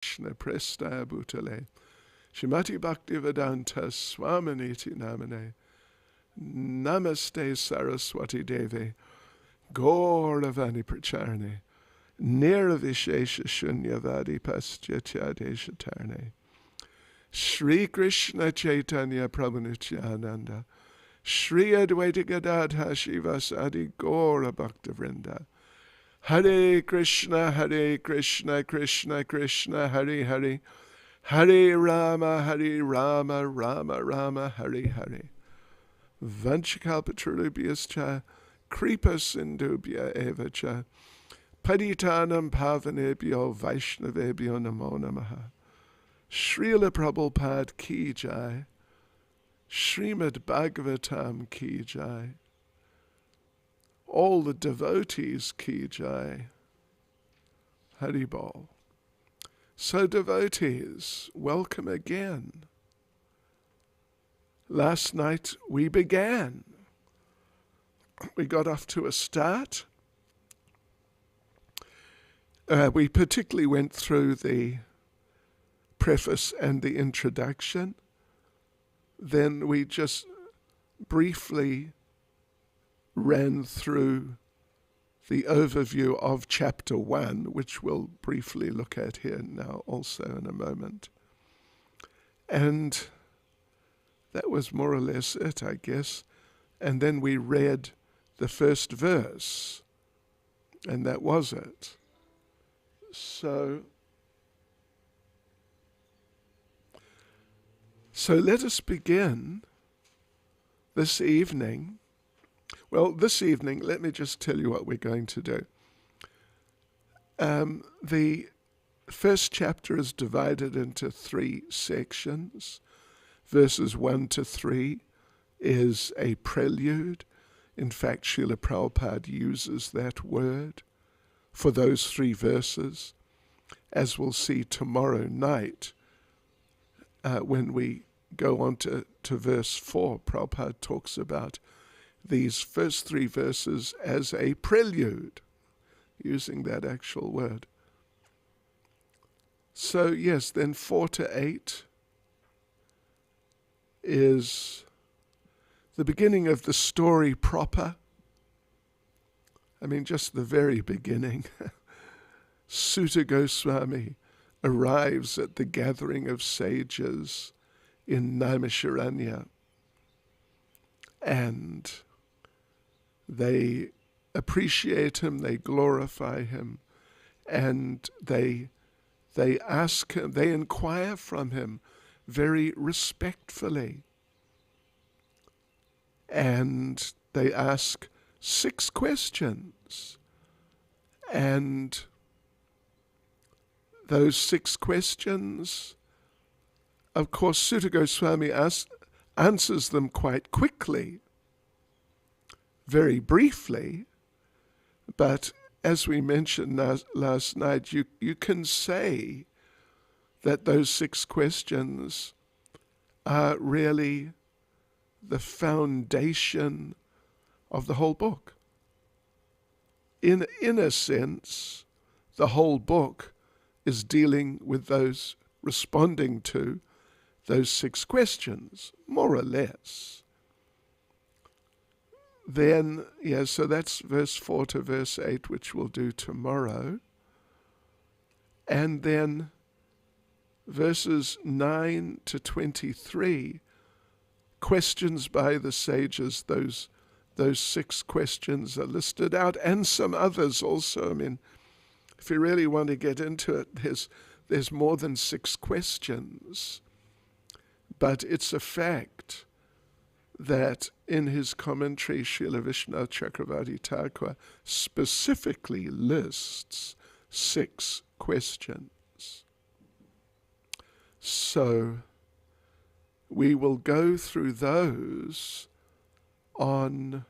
Krishna Prestaya Bhutale Shrimati Bhakti Vedanta Swaminiti Namane Namaste Saraswati Devi Gauravani Pracharne Nirvishesha Shunyavadi Paschatya Deshatarne Shri Krishna Chaitanya Prabhu Nityananda Shri Advaita Gadadha Shivasadi Gaura Bhakta Vrinda Hare Krishna, Krishna Krishna, Hare Hare, Hare Rama, Rama Rama, Hare Hare. Vanchakalpatarubhyascha, Kripa Sindhubhya eva cha, Paditanam Pavanebhyo Vaishnavebhyo Namo Namaha. Srila Prabhupada Ki Jai, Srimad Bhagavatam Ki Jai. All the devotees Ki Jai, Haribol. So devotees, welcome again. Last night we began. We got off to a start. We particularly went through the preface and the introduction. Then we just briefly ran through the overview of chapter 1, which we'll briefly look at here now also in a moment. And that was more or less it, I guess. And then we read the first verse, and that was it. So let us begin this evening. Well, this evening, let me just tell you what we're going to do. The first chapter is divided into 3 sections. Verses 1 to 3 is a prelude. In fact, Srila Prabhupada uses that word for those 3 verses. As we'll see tomorrow night, when we go on to verse 4, Prabhupada talks about these first 3 verses as a prelude, using that actual word. So yes, then 4 to 8 is the beginning of the story proper. I mean, just the very beginning. Sutta Goswami arrives at the gathering of sages in Naimisharanya, and they appreciate him, they glorify him, and they ask him, they inquire from him very respectfully. And they ask 6 questions. And those 6 questions, of course, Sutta Goswami answers them quite quickly, very briefly, but as we mentioned last night, you can say that those 6 questions are really the foundation of the whole book. In a sense, the whole book is dealing with those, responding to those 6 questions, more or less. Then, so that's verse 4 to verse 8, which we'll do tomorrow. And then verses 9 to 23, questions by the sages, those 6 questions are listed out, and some others also. I mean, if you really want to get into it, there's more than 6 questions. But it's a fact that in his commentary, Srila Vishnu Chakravarti Thakur specifically lists 6 questions. So we will go through those on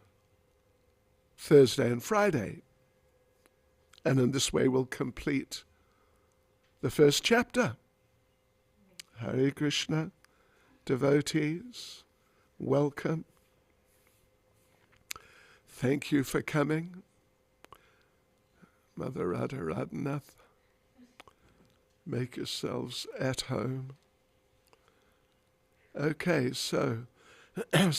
Thursday and Friday. And in this way we'll complete the first chapter. Hare Krishna, devotees, welcome. Thank you for coming. Mother Radha Radhanath, make yourselves at home. Okay, so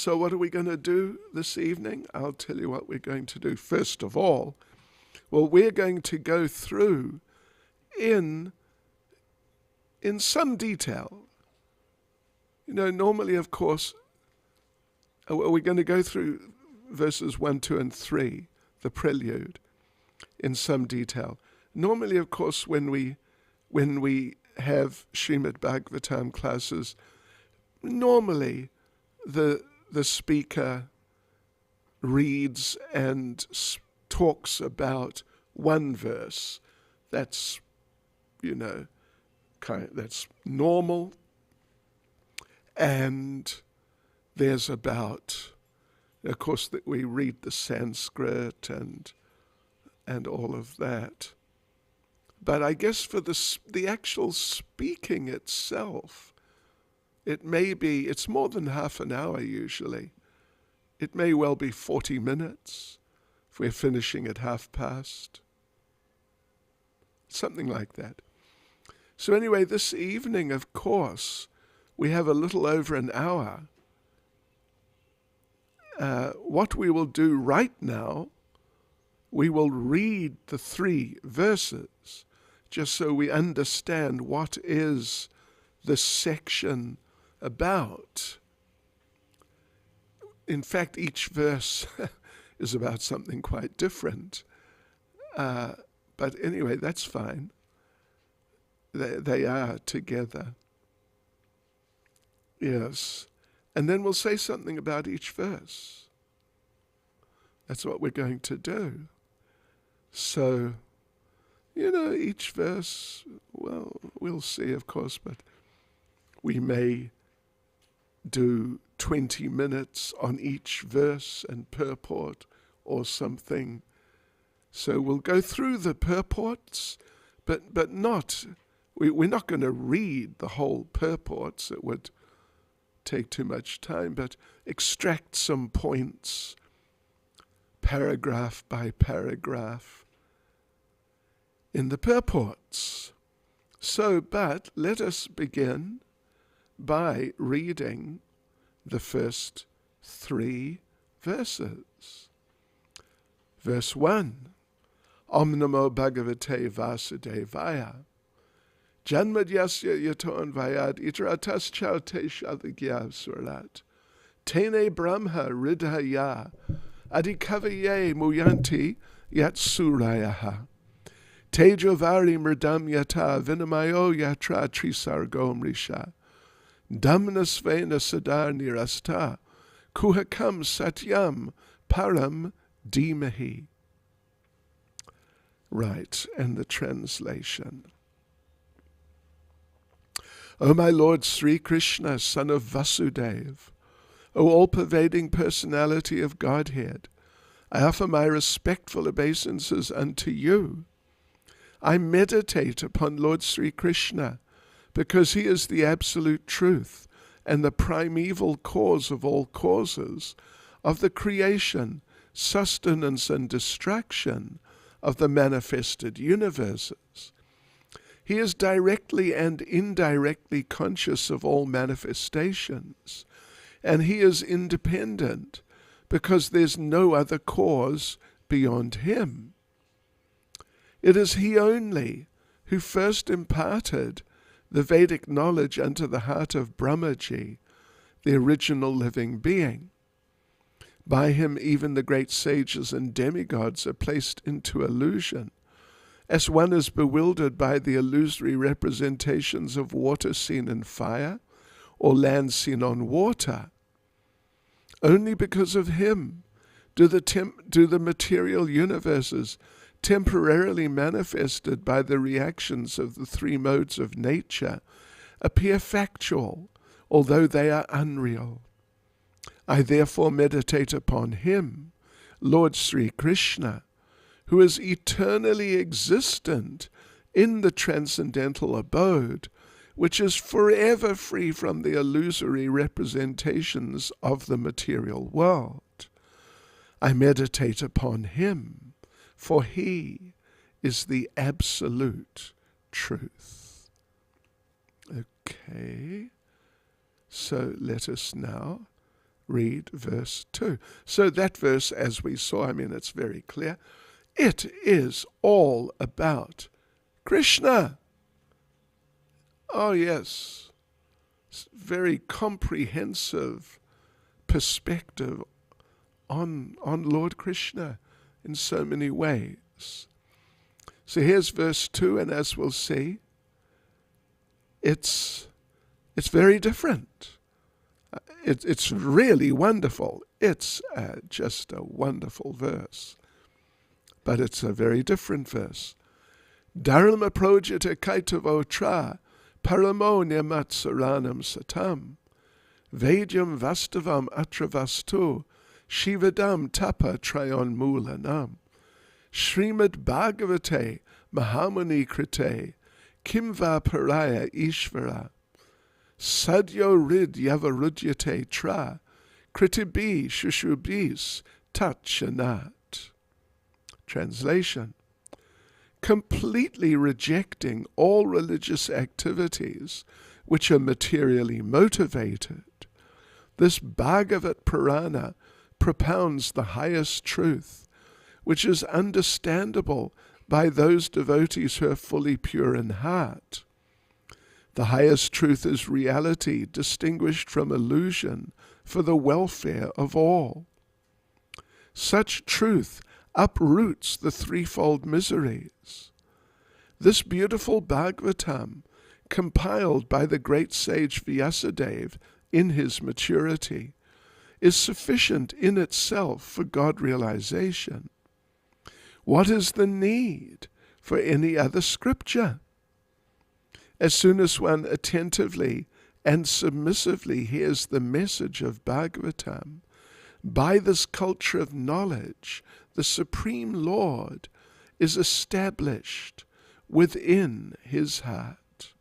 what are we going to do this evening? I'll tell you what we're going to do. First of all, well, we're going to go through in some detail. Normally, of course, we're going to go through verses 1, 2, and 3, the prelude, in some detail. Normally, of course, when we have Srimad Bhagavatam classes, normally the speaker reads and talks about one verse. That's that's normal. And there's about, of course, that we read the Sanskrit and all of that. But I guess for the actual speaking itself, it's more than half an hour usually. It may well be 40 minutes if we're finishing at past. Something like that. So anyway, this evening, of course, we have a little over an hour. What we will do right now, we will read the 3 verses, just so we understand what is this section about. In fact, each verse is about something quite different. But anyway, that's fine. They are together. Yes. And then we'll say something about each verse. That's what we're going to do. So, each verse, well, we'll see, of course, but we may do 20 minutes on each verse and purport or something. So we'll go through the purports, but not, we're not going to read the whole purports. It would take too much time, but extract some points, paragraph by paragraph, in the purports. But let us begin by reading the first 3 verses. Verse 1, Om Namo Bhagavate Vasudevaya. Janmadyasya yaton vayad itratas chaute shadagya surlat. Tene brahma ridhaya adikavaye muyanti yatsurayaha. Tejovari mridam yata vinamayo yatra trisargom risha. Damnasvena sadar nirasta kuhakam satyam param dhimahi. Right, and the translation. O my Lord Sri Krishna, son of Vasudeva, O all-pervading personality of Godhead, I offer my respectful obeisances unto you. I meditate upon Lord Sri Krishna because he is the absolute truth and the primeval cause of all causes, of the creation, sustenance, and destruction of the manifested universes. He is directly and indirectly conscious of all manifestations, and he is independent because there's no other cause beyond him. It is he only who first imparted the Vedic knowledge unto the heart of Brahmaji, the original living being. By him even the great sages and demigods are placed into illusion, as one is bewildered by the illusory representations of water seen in fire or land seen on water. Only because of him do the material universes, temporarily manifested by the reactions of the 3 modes of nature, appear factual, although they are unreal. I therefore meditate upon him, Lord Sri Krishna, who is eternally existent in the transcendental abode, which is forever free from the illusory representations of the material world. I meditate upon him, for he is the absolute truth. Okay, so let us now read verse 2. So that verse, as we saw, it's very clear. It is all about Krishna. Oh yes, it's very comprehensive perspective on Lord Krishna in so many ways. So here's verse 2, and as we'll see, it's very different. It's really wonderful. It's just a wonderful verse. But it's a very different verse. Dharma projita kaitavo tra paramo nyamatsaranam satam vedyam vastavam atravastu shivadam tapa trayon mulanam Srimad Bhagavate Mahamuni Krite Kimva Paraya Ishvara Sadyo Rid Yavarudyate Tra Kritibi Shushubis Tachanat. Translation: completely rejecting all religious activities which are materially motivated, this Bhagavat Purana propounds the highest truth, which is understandable by those devotees who are fully pure in heart. The highest truth is reality distinguished from illusion for the welfare of all. Such truth uproots the threefold miseries. This beautiful Bhagavatam, compiled by the great sage Vyasadeva in his maturity, is sufficient in itself for God realization. What is the need for any other scripture? As soon as one attentively and submissively hears the message of Bhagavatam, by this culture of knowledge, the Supreme Lord is established within his heart.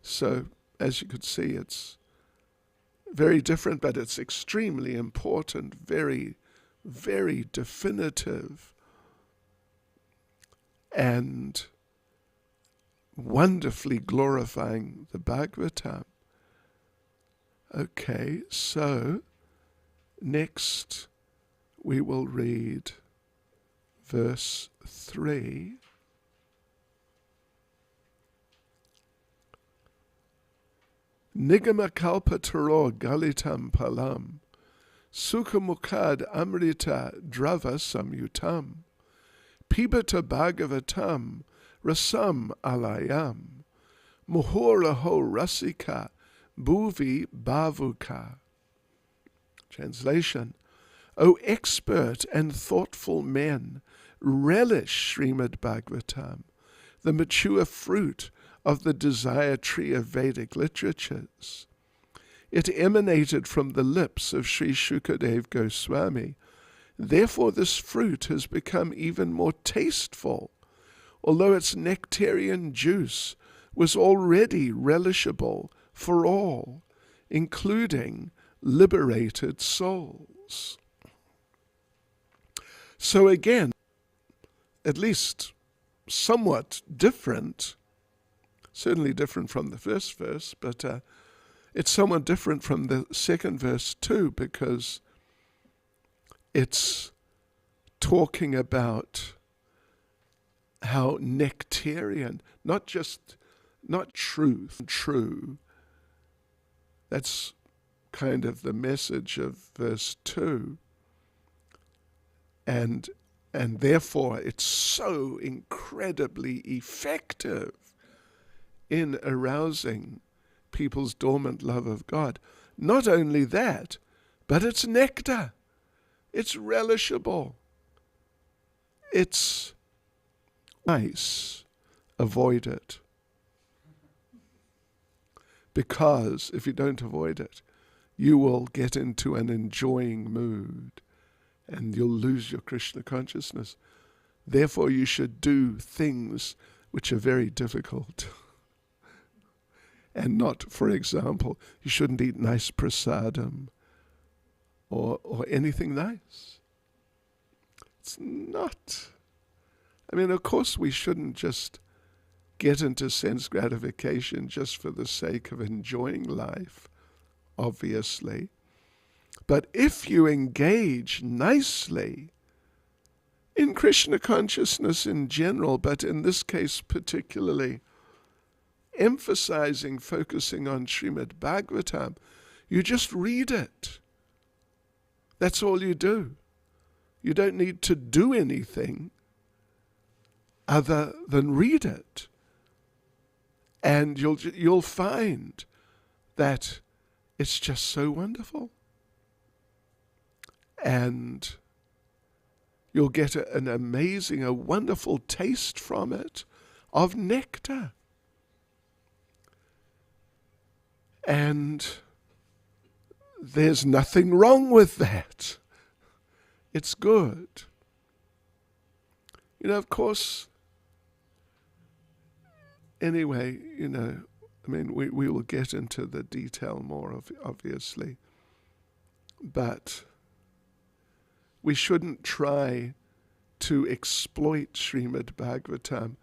So, as you could see, it's very different, but it's extremely important, very, very definitive, and wonderfully glorifying the Bhagavatam. Okay, so next we will read verse 3. Nigama kalpataro galitam palam sukhamukad amrita drava samyutam Pibata Bhagavatam Rasam Alayam Muhuraho Rasika Bhuvi Bhavuka. Translation: O expert and thoughtful men, relish Srimad Bhagavatam, the mature fruit of the desire tree of Vedic literatures. It emanated from the lips of Sri Shukadev Goswami. Therefore this fruit has become even more tasteful, although its nectarian juice was already relishable for all, including liberated souls. So again, at least somewhat different, certainly different from the first verse, but it's somewhat different from the second verse too, because it's talking about how nectarian, not true. That's kind of the message of verse 2. And therefore it's so incredibly effective in arousing people's dormant love of God. Not only that, but it's nectar. It's relishable. It's nice. Avoid it. Because if you don't avoid it, you will get into an enjoying mood and you'll lose your Krishna consciousness. Therefore, you should do things which are very difficult. And not, for example, you shouldn't eat nice prasadam or anything nice. It's not. I mean, of course, we shouldn't just get into sense gratification just for the sake of enjoying life, obviously. But if you engage nicely in Krishna consciousness in general, but in this case particularly focusing on Srimad Bhagavatam, you just read it. That's all you do. You don't need to do anything other than read it. And you'll find that it's just so wonderful. And you'll get a wonderful taste from it of nectar. And there's nothing wrong with that. It's good. Of course, anyway, we will get into the detail more, obviously. But we shouldn't try to exploit Srimad Bhagavatam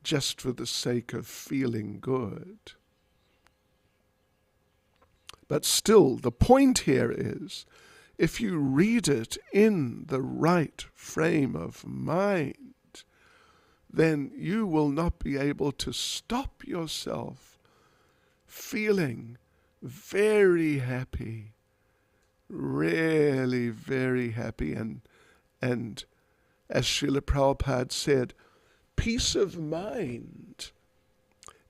just for the sake of feeling good. But still, the point here is, if you read it in the right frame of mind, then you will not be able to stop yourself feeling very happy, really very happy. And as Srila Prabhupada said, peace of mind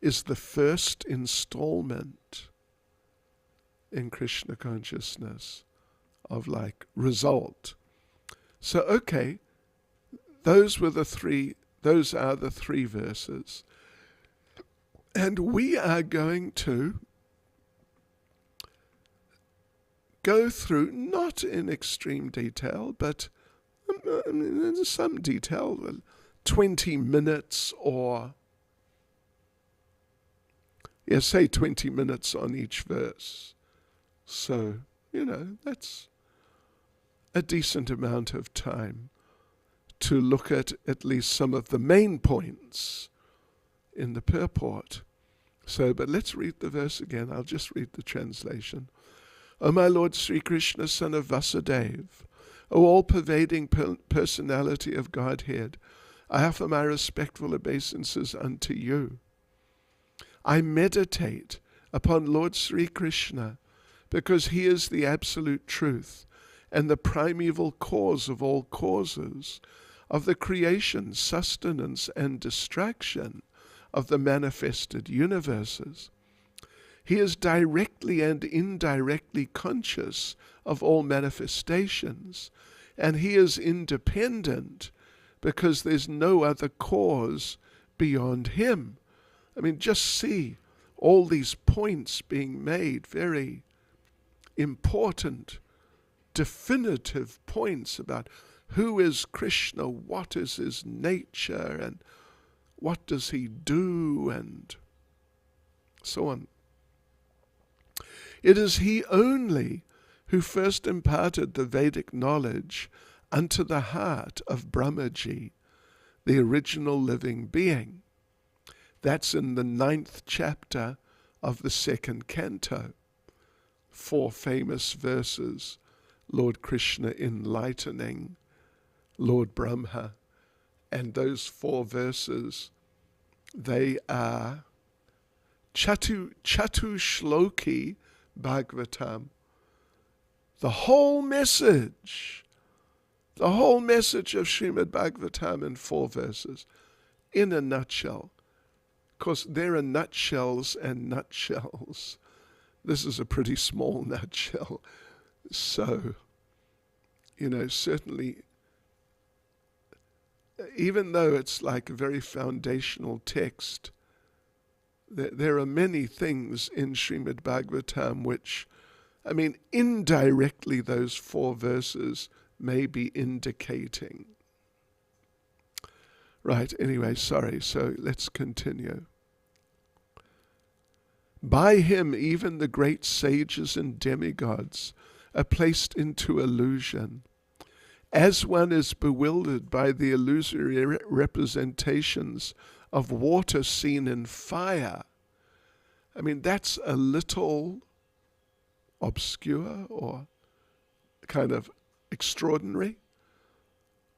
is the first installment in Krishna consciousness of result. So okay, those are the three verses. And we are going to go through, not in extreme detail, but in some detail, 20 minutes or, say 20 minutes on each verse. So, that's a decent amount of time to look at least some of the main points in the purport. So, but let's read the verse again. I'll just read the translation. O my Lord Sri Krishna, son of Vasudeva, O all-pervading personality of Godhead, I offer my respectful obeisances unto you. I meditate upon Lord Sri Krishna because he is the absolute truth and the primeval cause of all causes, of the creation, sustenance, and distraction of the manifested universes. He is directly and indirectly conscious of all manifestations, and he is independent because there's no other cause beyond him. Just see all these points being made, very important, definitive points about who is Krishna, what is his nature, and what does he do, and so on. It is he only who first imparted the Vedic knowledge unto the heart of Brahmaji, the original living being. That's in the 9th chapter of the 2nd canto. 4 famous verses, Lord Krishna enlightening Lord Brahma. And those 4 verses, they are Chatu Shloki Bhagavatam. The whole message of Srimad Bhagavatam in 4 verses, in a nutshell. Of course, there are nutshells and nutshells. This is a pretty small nutshell. So, certainly, even though it's like a very foundational text, there are many things in Srimad Bhagavatam which, indirectly those 4 verses may be indicating. Right, anyway, sorry, so let's continue. By him even the great sages and demigods are placed into illusion. As one is bewildered by the illusory representations of water seen in fire. I mean, that's a little obscure or kind of extraordinary.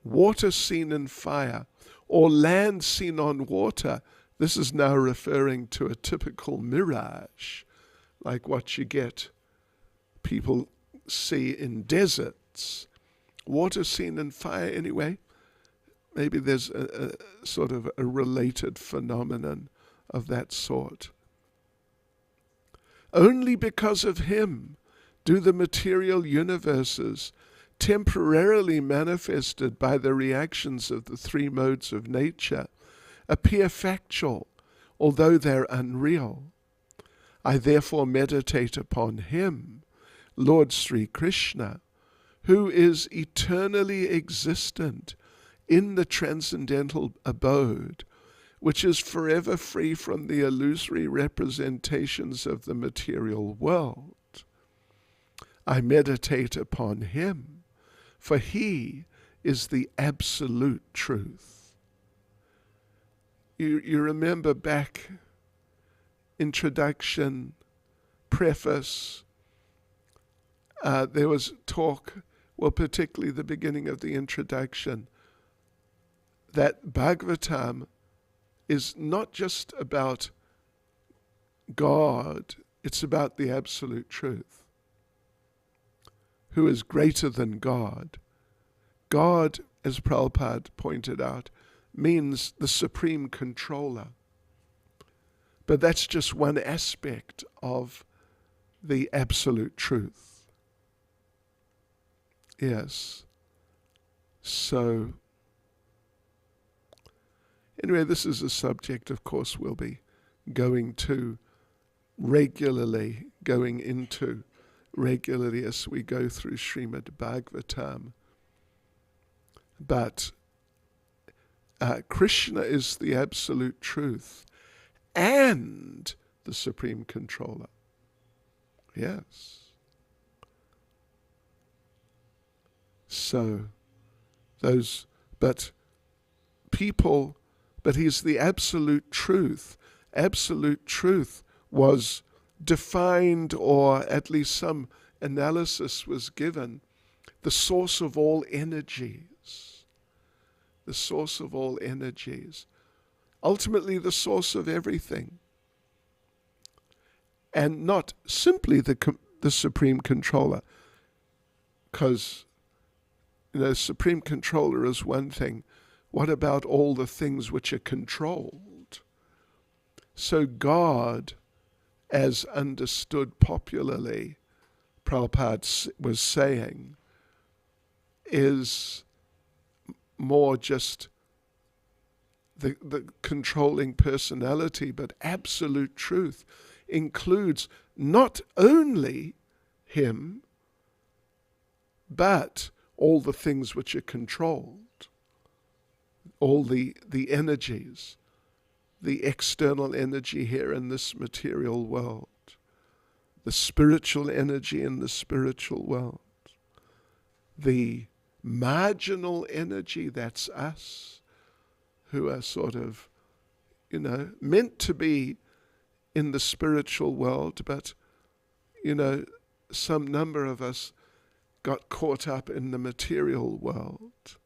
Water seen in fire, or land seen on water. This is now referring to a typical mirage, like what you get people see in deserts. Water seen in fire anyway. Maybe there's a sort of a related phenomenon of that sort. Only because of him do the material universes, temporarily manifested by the reactions of the three modes of nature, appear factual, although they're unreal. I therefore meditate upon him, Lord Sri Krishna, who is eternally existent in the transcendental abode, which is forever free from the illusory representations of the material world. I meditate upon him, for he is the absolute truth. You remember back, introduction, preface, there was talk, well, particularly the beginning of the introduction, that Bhagavatam is not just about God, it's about the absolute truth, who is greater than God. God, as Prabhupada pointed out, means the supreme controller. But that's just one aspect of the absolute truth. Yes. So, anyway, this is a subject, of course, we'll be going into regularly as we go through Srimad Bhagavatam. But Krishna is the absolute truth and the supreme controller. Yes. So, but he's the absolute truth. Absolute truth was defined, or at least some analysis was given, the source of all energies. The source of all energies. Ultimately the source of everything. And not simply the supreme controller. Because, supreme controller is one thing. What about all the things which are controlled? So God, as understood popularly, Prabhupada was saying, is more just the controlling personality, but absolute truth includes not only him, but all the things which are controlled, all the energies, the external energy here in this material world, the spiritual energy in the spiritual world, the marginal energy, that's us, who are sort of, meant to be in the spiritual world, but, some number of us got caught up in the material world.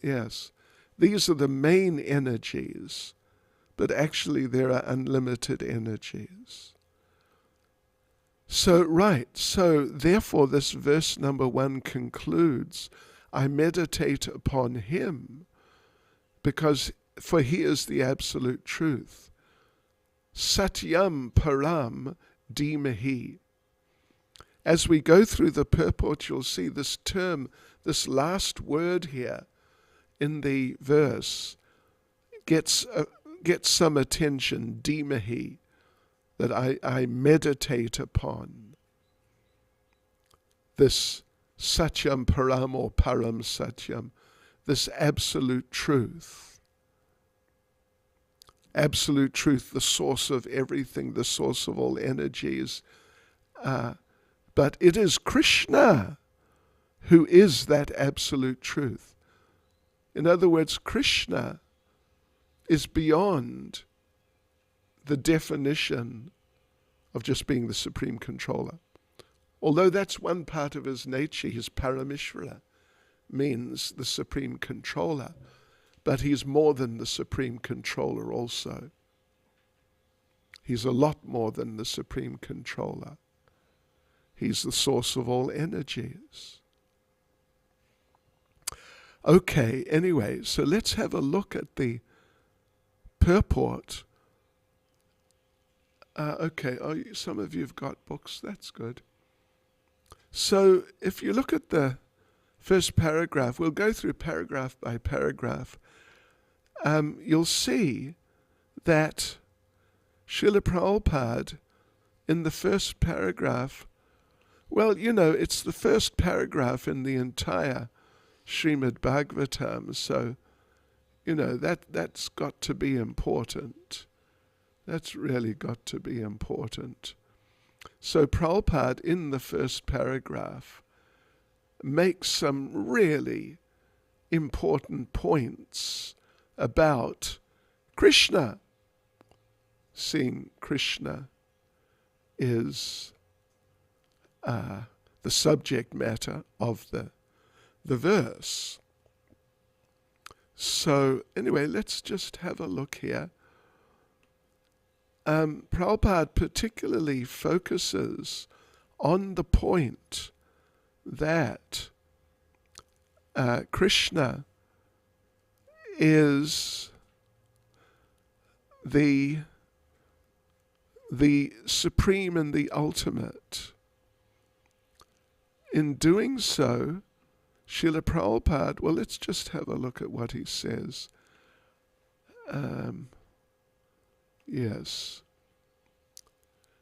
Yes, these are the main energies, but actually there are unlimited energies. So therefore this verse number 1 concludes, I meditate upon him, for he is the absolute truth. Satyam param dhimahi. As we go through the purport, you'll see this term, this last word here in the verse gets some attention, dhimahi, that I meditate upon. This satyam param, or param satyam, this absolute truth. Absolute truth, the source of everything, the source of all energies. But it is Krishna who is that absolute truth. In other words, Krishna is beyond the definition of just being the supreme controller. Although that's one part of his nature, his paramishra means the supreme controller, but he's more than the supreme controller also. He's a lot more than the supreme controller. He's the source of all energies. Okay, anyway, so let's have a look at the purport. Some of you have got books, that's good. So if you look at the first paragraph, we'll go through paragraph by paragraph. You'll see that Srila Prabhupada, in the first paragraph, well, it's the first paragraph in the entire Srimad Bhagavatam, so, that's got to be important. That's really got to be important. So Prabhupada, in the first paragraph, makes some really important points about Krishna, seeing Krishna is the subject matter of the verse. So anyway, let's just have a look here. Prabhupada particularly focuses on the point that Krishna is the supreme and the ultimate. In doing so, Srila Prabhupada, well, let's just have a look at what he says. Yes.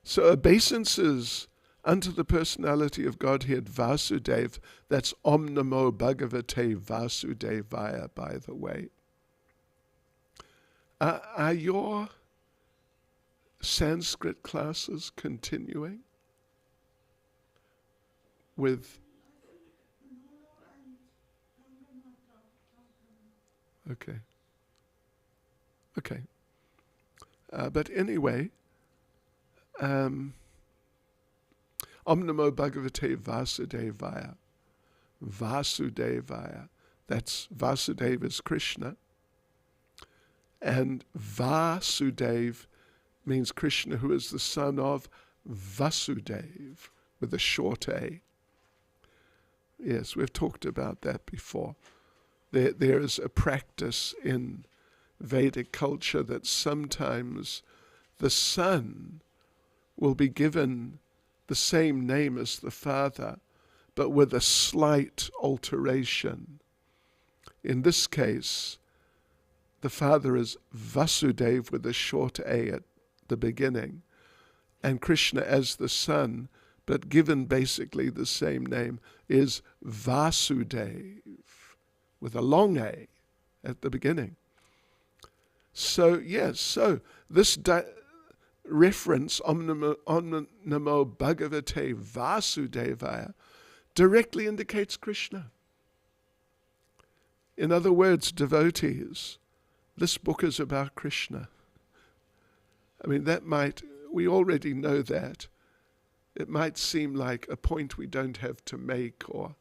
So obeisances unto the personality of Godhead Vasudeva, that's Om Namo Bhagavate Vasudevaya, by the way. Are your Sanskrit classes continuing with? Okay. But anyway, Om Namo Bhagavate Vasudevaya. Vasudevaya. That's Vasudeva is Krishna. And Vasudev means Krishna, who is the son of Vasudev, with a short A. Yes, we've talked about that before. There is a practice in Vedic culture that sometimes the son will be given the same name as the father, but with a slight alteration. In this case, the father is Vasudeva with a short A at the beginning, and Krishna as the son, but given basically the same name, is Vasudeva with a long A at the beginning. So, yes, so this reference, Om Namo Bhagavate Vasudevaya, directly indicates Krishna. In other words, devotees, this book is about Krishna. I mean, we already know that. It might seem like a point we don't have to make, or,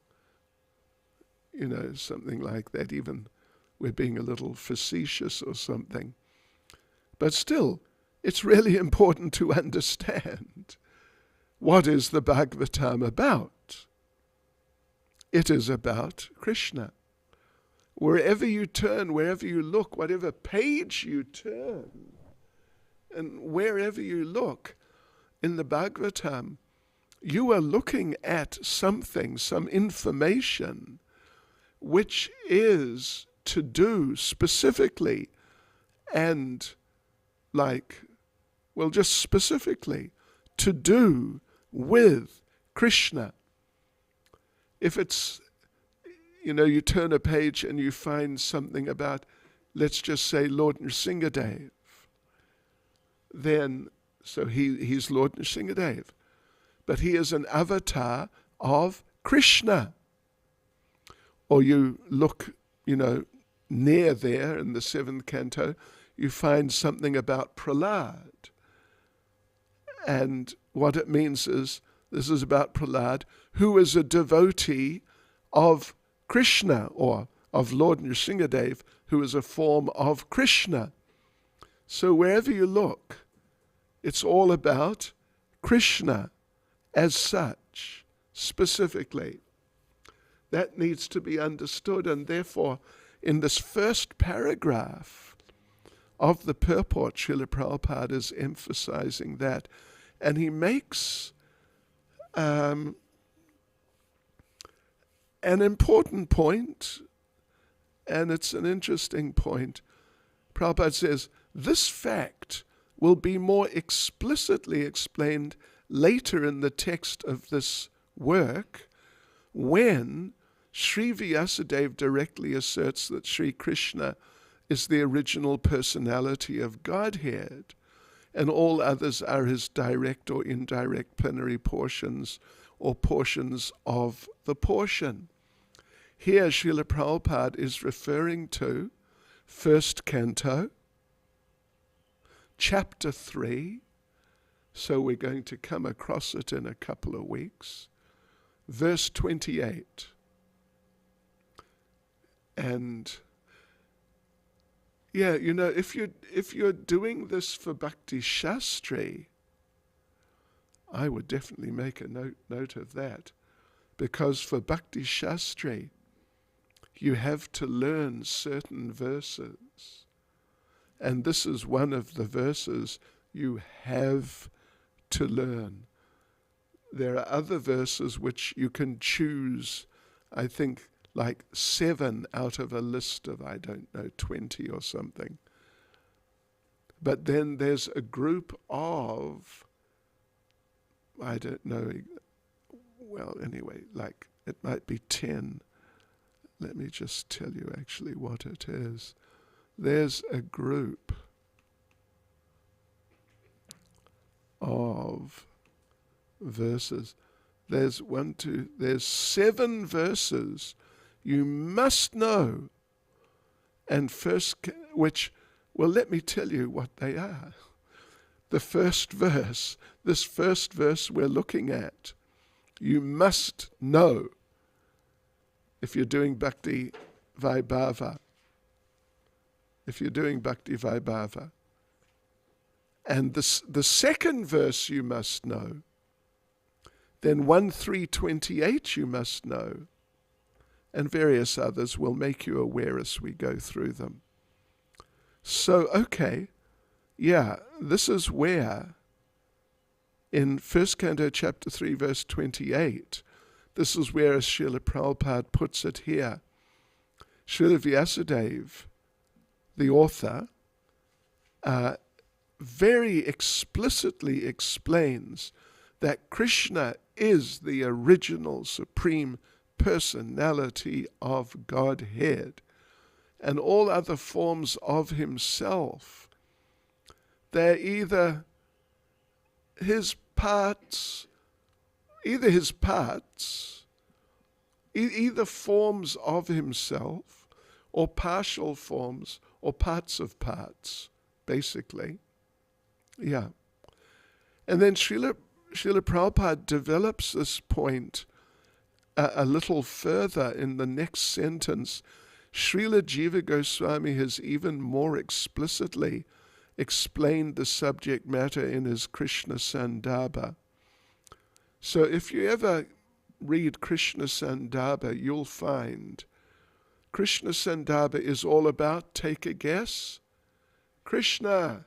something like that, even we're being a little facetious or something. But still, it's really important to understand what is the Bhagavatam about. It is about Krishna. Wherever you turn, wherever you look, whatever page you turn, and wherever you look in the Bhagavatam, you are looking at something, some information, which is to do specifically and just specifically to do with Krishna. If it's, you turn a page and you find something about, let's just say, Lord Nrsingadev, then, so he's Lord Nrsingadev, but he is an avatar of Krishna. Or you look, near there in the 7th canto, you find something about Prahlad. And what it means is, this is about Prahlad, who is a devotee of Krishna, or of Lord Nrsingadev, who is a form of Krishna. So wherever you look, it's all about Krishna as such, specifically. That needs to be understood, and therefore, in this first paragraph of the purport, Srila Prabhupada is emphasizing that. And he makes an important point, and it's an interesting point. Prabhupada says, this fact will be more explicitly explained later in the text of this work, when Sri Vyasadeva directly asserts that Sri Krishna is the original personality of Godhead, and all others are his direct or indirect plenary portions or portions of the portion. Here Srila Prabhupada is referring to first canto, chapter 3, so we're going to come across it in a couple of weeks, verse 28. And yeah, you know, if you're doing this for Bhakti Shastri, I would definitely make a note of that, because for Bhakti Shastri, you have to learn certain verses, and this is one of the verses you have to learn. There are other verses which you can choose, I think, like 7 out of a list of, 20 or something. But then there's a group of, well, anyway, like it might be 10. Let me just tell you actually what it is. There's a group of verses. There's 7 verses you must know, and let me tell you what they are. The first verse, this first verse we're looking at, you must know if you're doing Bhakti Vaibhava. And the second verse you must know. Then 1.3.28 you must know. And various others will make you aware as we go through them. So, okay, this is where, in 1st Canto, chapter 3, verse 28, this is where, as Srila Prabhupada puts it here, Srila Vyasadeva, the author, very explicitly explains that Krishna is the original supreme personality of Godhead, and all other forms of himself, they're either forms of himself, or partial forms, or parts of parts, basically. Yeah. And then Srila Prabhupada develops this point a little further in the next sentence. Srila Jiva Goswami has even more explicitly explained the subject matter in his Krishna Sandarbha. So if you ever read Krishna Sandarbha, you'll find Krishna Sandarbha is all about, take a guess, Krishna.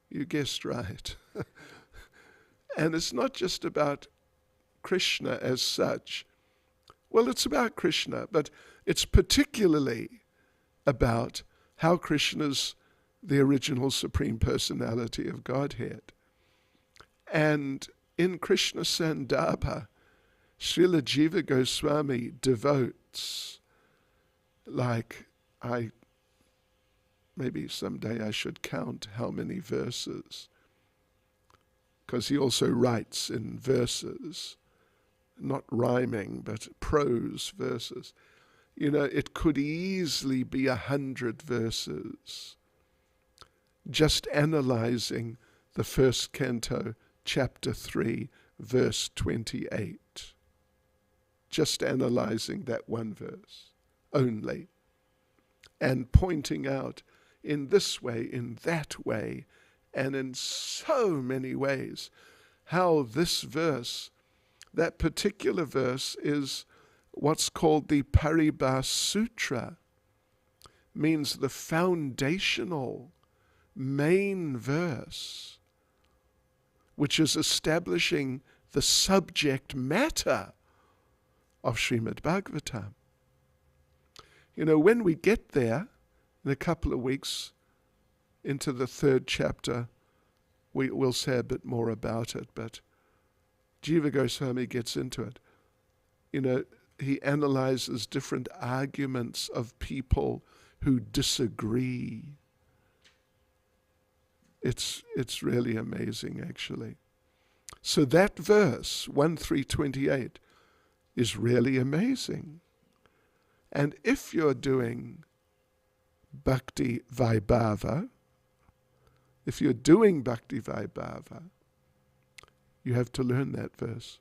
You guessed right. And it's not just about Krishna as such. Well, it's about Krishna, but it's particularly about how Krishna's the original Supreme Personality of Godhead. And in Krishna Sandarbha, Srila Jiva Goswami devotes, maybe someday I should count how many verses, because he also writes in verses, not rhyming, but prose verses. You know, it could easily be 100 verses just analyzing the first canto, chapter 3, verse 28. Just analyzing that one verse only, and pointing out in this way, in that way, and in so many ways, how this verse, that particular verse, is what's called the Paribas Sutra, means the foundational main verse, which is establishing the subject matter of Srimad Bhagavatam. You know, when we get there, in a couple of weeks, into the third chapter, we'll say a bit more about it, but Jiva Goswami gets into it. You know, he analyzes different arguments of people who disagree. It's really amazing, actually. So that verse, 1.3.28, is really amazing. And if you're doing Bhakti Vaibhava, if you're doing Bhakti Vaibhava, you have to learn that verse,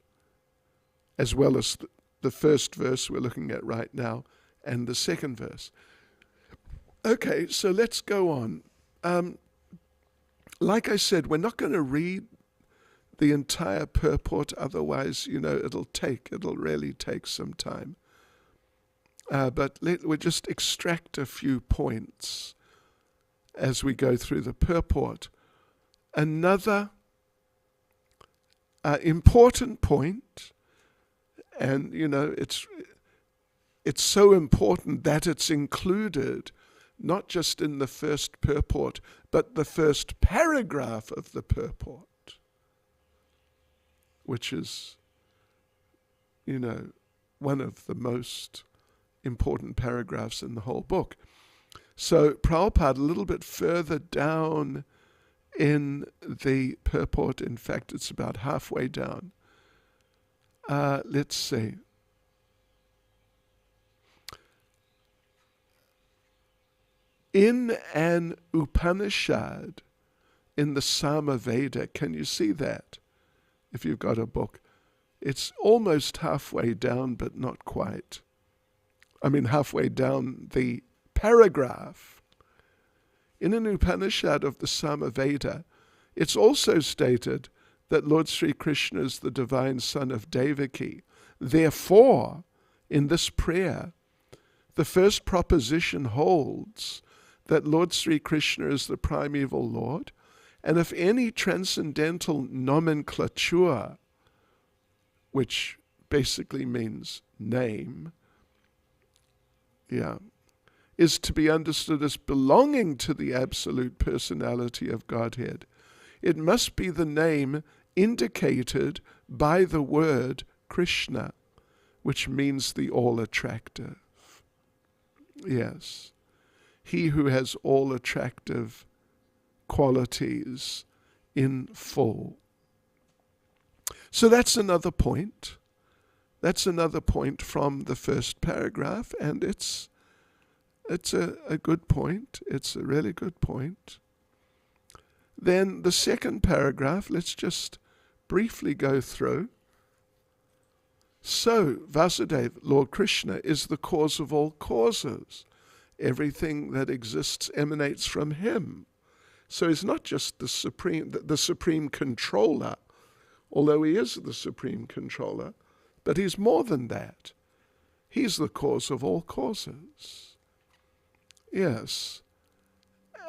as well as the first verse we're looking at right now, and the second verse. Okay, so let's go on. Like I said, we're not going to read the entire purport, otherwise, you know, it'll really take some time. But we'll just extract a few points as we go through the purport. Another important point, and you know, it's so important that it's included not just in the first purport, but the first paragraph of the purport, which is, you know, one of the most important paragraphs in the whole book. So Prabhupada, a little bit further down in the purport, in fact, it's about halfway down. Let's see. In an Upanishad, in the Samaveda, can you see that? If you've got a book. It's almost halfway down, but not quite. I mean, halfway down the paragraph. In an Upanishad of the Samaveda, it's also stated that Lord Sri Krishna is the divine son of Devaki. Therefore, in this prayer, the first proposition holds that Lord Sri Krishna is the primeval Lord, and if any transcendental nomenclature, which basically means name, is to be understood as belonging to the absolute personality of Godhead, it must be the name indicated by the word Krishna, which means the all-attractive. Yes, he who has all-attractive qualities in full. So that's another point. That's another point from the first paragraph, and it's a good point. It's a really good point. Then the second paragraph, let's just briefly go through. So, Vasudeva, Lord Krishna, is the cause of all causes. Everything that exists emanates from him. So he's not just the supreme controller, although he is the supreme controller, but he's more than that. He's the cause of all causes. Yes.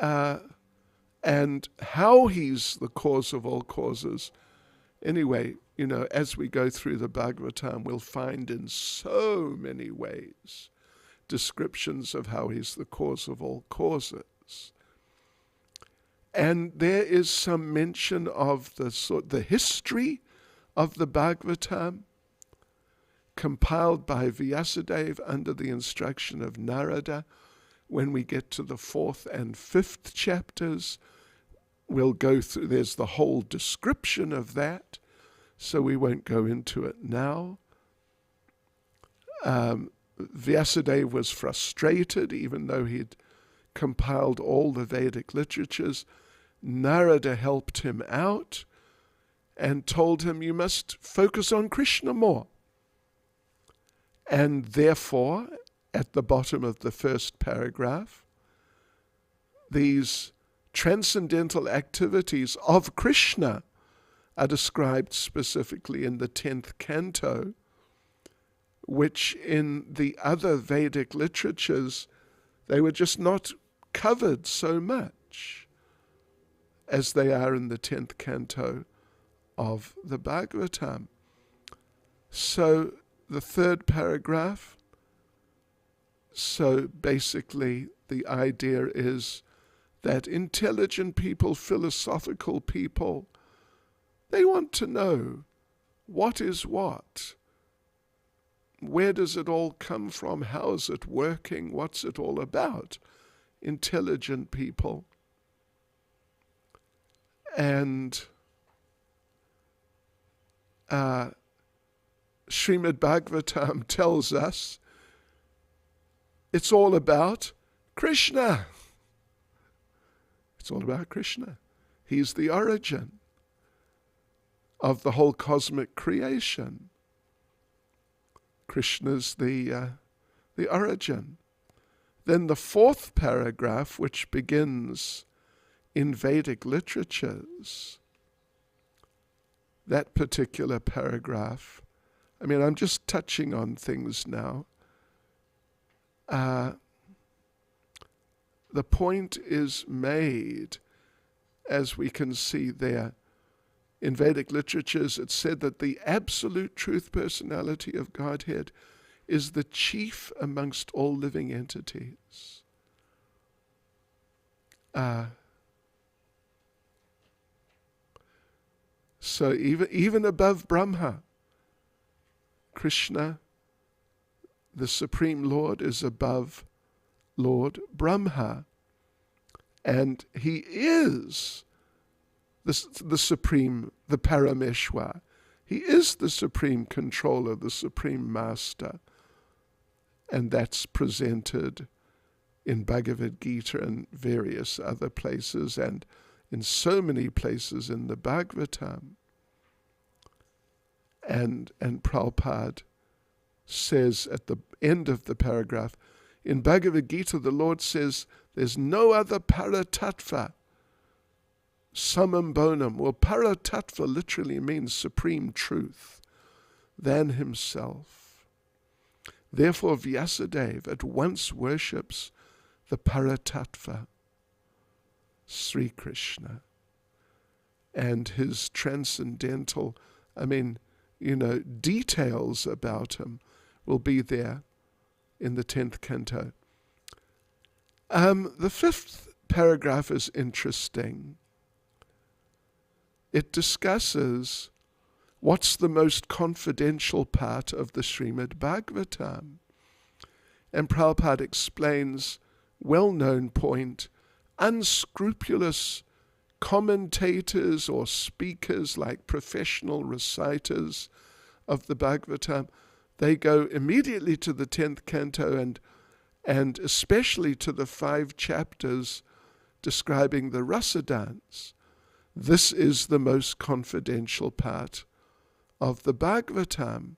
And how he's the cause of all causes, anyway, you know, as we go through the Bhagavatam, we'll find in so many ways descriptions of how he's the cause of all causes. And there is some mention of the history of the Bhagavatam, compiled by Vyasadeva under the instruction of Narada. When we get to the 4th and 5th chapters, we'll go through, there's the whole description of that, so we won't go into it now. Vyasadeva was frustrated, even though he'd compiled all the Vedic literatures, Narada helped him out and told him, you must focus on Krishna more. And therefore, at the bottom of the first paragraph, these transcendental activities of Krishna are described specifically in the 10th canto, which in the other Vedic literatures, they were just not covered so much as they are in the 10th canto of the Bhagavatam. So the third paragraph, so basically the idea is that intelligent people, philosophical people, they want to know what is what. Where does it all come from? How is it working? What's it all about? Intelligent people. And Srimad Bhagavatam tells us it's all about Krishna. It's all about Krishna. He's the origin of the whole cosmic creation. Krishna's the origin. Then the fourth paragraph, which begins in Vedic literatures, that particular paragraph, I mean, I'm just touching on things now. The point is made, as we can see there. In Vedic literatures, it's said that the absolute truth personality of Godhead is the chief amongst all living entities. So even above Brahma, Krishna, the Supreme Lord, is above Lord Brahma. And he is the Supreme, the Parameshwar. He is the Supreme Controller, the Supreme Master. And that's presented in Bhagavad Gita and various other places, and in so many places in the Bhagavatam. And Prabhupada says at the end of the paragraph, in Bhagavad Gita, the Lord says, there's no other paratattva, samam bonam. Well, paratattva literally means supreme truth, than himself. Therefore, Vyasadeva at once worships the paratattva, Sri Krishna, and his transcendental, details about him will be there in the 10th canto. The 5th paragraph is interesting. It discusses what's the most confidential part of the Srimad Bhagavatam. And Prabhupada explains, well-known point, unscrupulous commentators or speakers like professional reciters of the Bhagavatam, they go immediately to the 10th canto and especially to the 5 chapters describing the rasa dance. This is the most confidential part of the Bhagavatam.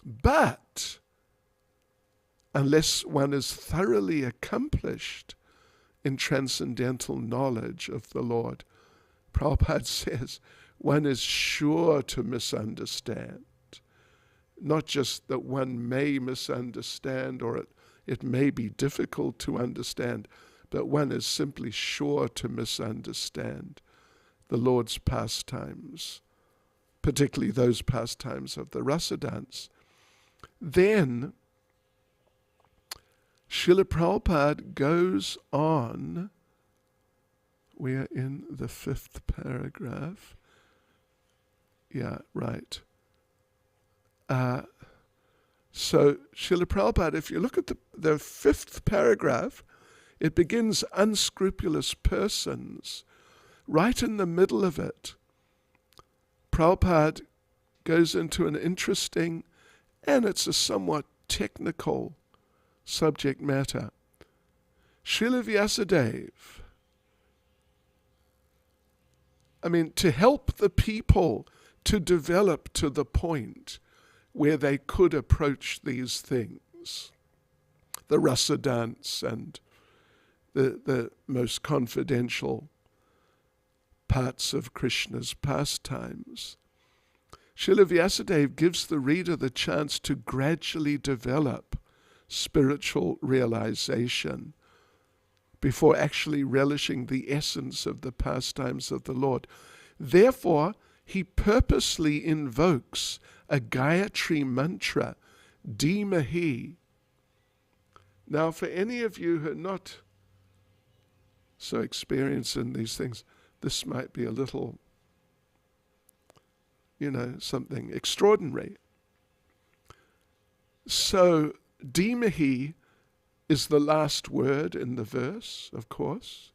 But unless one is thoroughly accomplished in transcendental knowledge of the Lord, Prabhupada says one is sure to misunderstand. Not just that one may misunderstand or it may be difficult to understand, but one is simply sure to misunderstand the Lord's pastimes, particularly those pastimes of the rasa dance. Then Srila Prabhupada goes on. We are in the 5th paragraph. Yeah, right. So Srila Prabhupada, if you look at the 5th paragraph, it begins unscrupulous persons. Right in the middle of it, Prabhupada goes into an interesting, and it's a somewhat technical subject matter. Srila Vyasadeva to help the people to develop to the point where they could approach these things, the rasa dance and the most confidential parts of Krishna's pastimes. Srila Vyasadeva gives the reader the chance to gradually develop spiritual realization before actually relishing the essence of the pastimes of the Lord. Therefore, he purposely invokes a Gayatri mantra, Dhimahi. Now, for any of you who are not so experienced in these things, this might be a little, something extraordinary. So, Dhimahi is the last word in the verse, of course.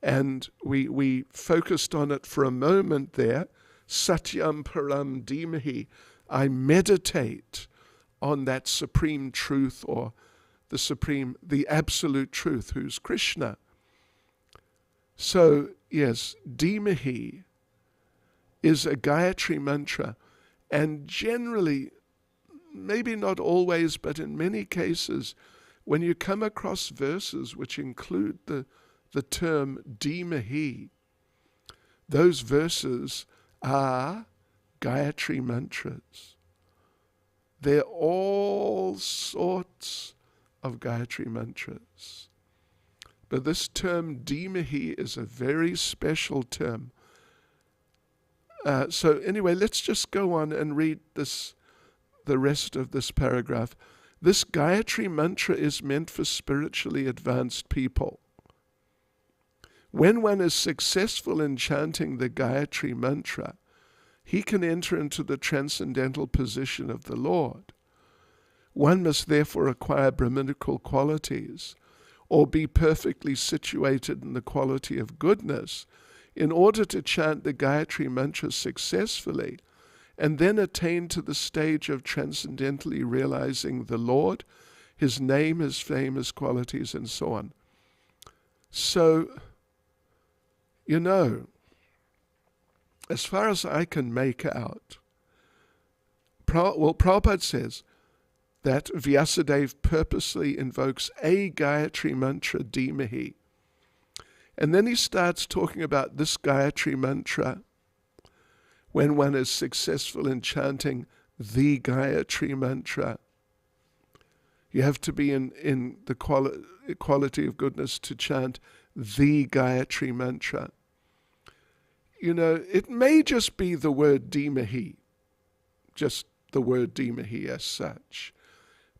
And we focused on it for a moment there. Satyam Param Dhimahi. I meditate on that supreme truth, or the absolute truth, who's Krishna. So, yes, Dhimahi is a Gayatri mantra, and generally, maybe not always, but in many cases, when you come across verses which include the term Dhimahi, those verses are Gayatri mantras. They're all sorts of Gayatri mantras. But this term Dhimahi is a very special term. So anyway, let's just go on and read the rest of this paragraph. This Gayatri mantra is meant for spiritually advanced people. When one is successful in chanting the Gayatri mantra, he can enter into the transcendental position of the Lord. One must therefore acquire Brahminical qualities, or be perfectly situated in the quality of goodness, in order to chant the Gayatri mantra successfully, and then attain to the stage of transcendentally realizing the Lord, His name, His fame, His qualities, and so on. So, as far as I can make out, Prabhupada says that Vyasadeva purposely invokes a Gayatri mantra, Dhimahi. And then he starts talking about this Gayatri mantra when one is successful in chanting the Gayatri mantra. You have to be in the quality of goodness to chant the Gayatri mantra. It may just be the word Dhimahi, just the word Dhimahi as such.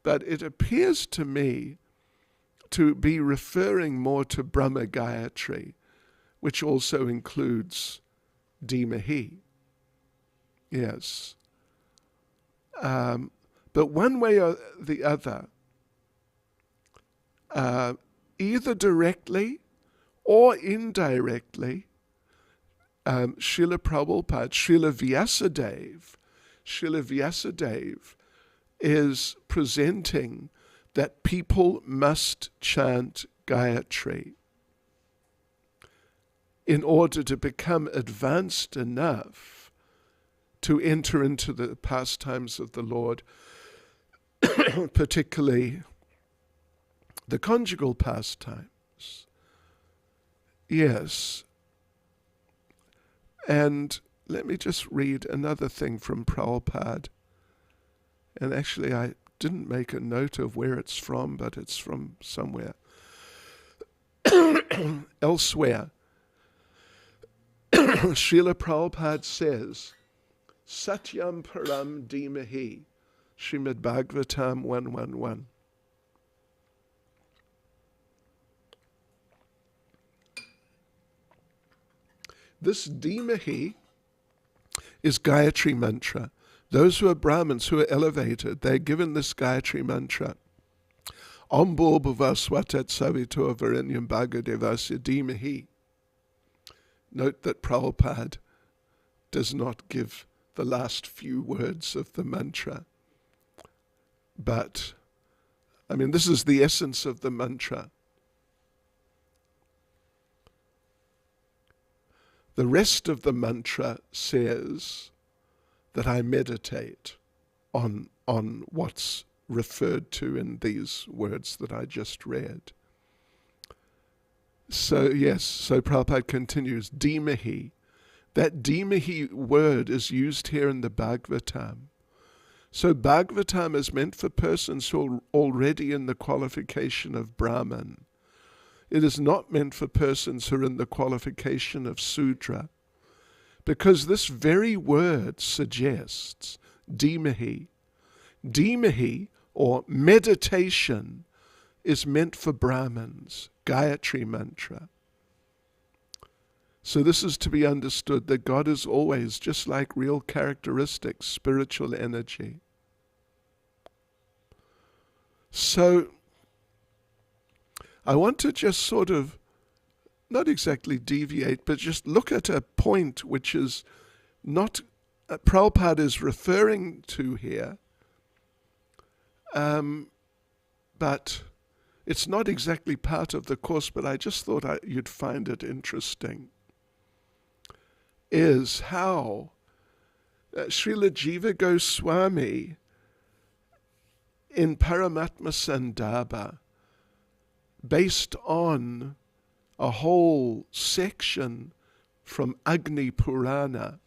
But it appears to me to be referring more to Brahma Gayatri, which also includes Dhimahi. Yes. But one way or the other, either directly or indirectly, Srila Prabhupada, Srila Vyasadeva is presenting that people must chant Gayatri in order to become advanced enough to enter into the pastimes of the Lord, particularly the conjugal pastimes. Yes. And let me just read another thing from Prabhupada. And actually, I didn't make a note of where it's from, but it's from somewhere elsewhere. Srila Prabhupada says, Satyam Param Dhimahi, Srimad Bhagavatam 111. This Dhimahi is Gayatri mantra. Those who are Brahmins, who are elevated, they're given this Gayatri mantra. Om Bhur Bhuvasvatat Savito Varenyam Bhagadevasya Dhimahi. Note that Prabhupada does not give the last few words of the mantra. But, this is the essence of the mantra. the rest of the mantra says that I meditate on what's referred to in these words that I just read. So yes, so Prabhupada continues, Dhimahi. That Dhimahi word is used here in the Bhagavatam. So Bhagavatam is meant for persons who are already in the qualification of Brahman. It is not meant for persons who are in the qualification of Sudra, because this very word suggests Dhimahi. Dhimahi, or meditation, is meant for Brahmins, Gayatri mantra. So this is to be understood that God is always, just like real characteristics, spiritual energy. So I want to just sort of, not exactly deviate, but just look at a point which is not, Prabhupada is referring to here, but it's not exactly part of the course, but I just thought you'd find it interesting, is how Srila Jiva Goswami in Paramatma Sandarbha, based on a whole section from Agni Purana,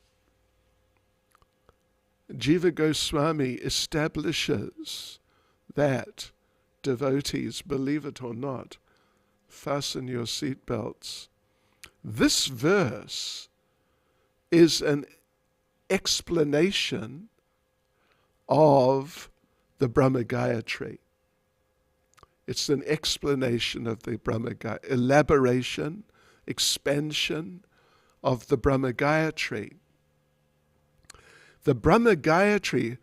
Jiva Goswami establishes that devotees, believe it or not, fasten your seatbelts. This verse is an explanation of the Brahma Gayatri. It's an explanation of the Brahma Gayatri, elaboration, expansion of the Brahma Gayatri. The Brahma Gayatri,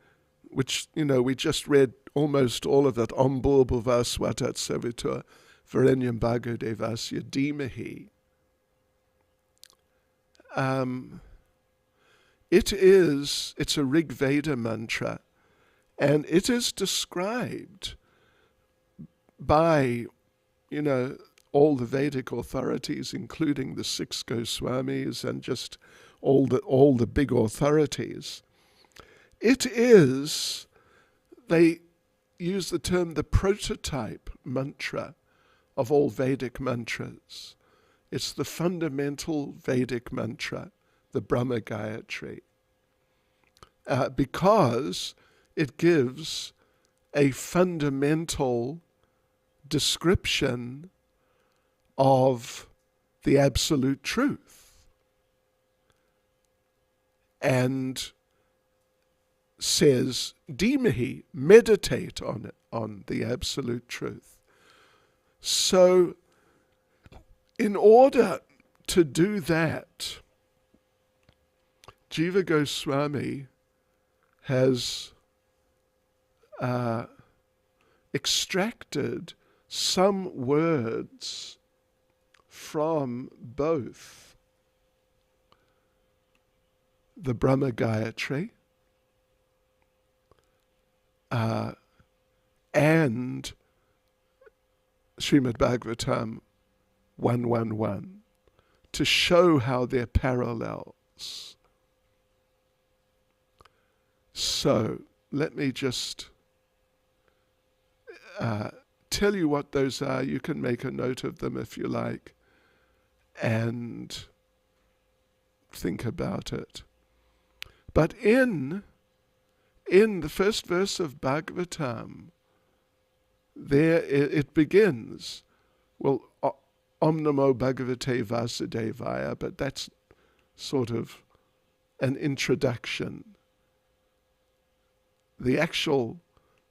which, we just read almost all of it, Om Bhurбhuva Swatat Savitur Varenyam Bhargo Devasya Dhimahi. It's a Rig Veda mantra, and it is described by, all the Vedic authorities, including the 6 Goswamis and just all the big authorities. It is, they use the term, the prototype mantra of all Vedic mantras. It's the fundamental Vedic mantra, the Brahma Gayatri, because it gives a fundamental description of the absolute truth and says, Dhimahi, meditate on it, on the absolute truth. So in order to do that, Jiva Goswami has extracted some words from both the Brahma Gayatri and Srimad Bhagavatam 111 to show how they're parallels. So let me just tell you what those are. You can make a note of them if you like and think about it. But in the first verse of Bhagavatam, there it begins, well, Om Namo Bhagavate Vasudevaya, but that's sort of an introduction. The actual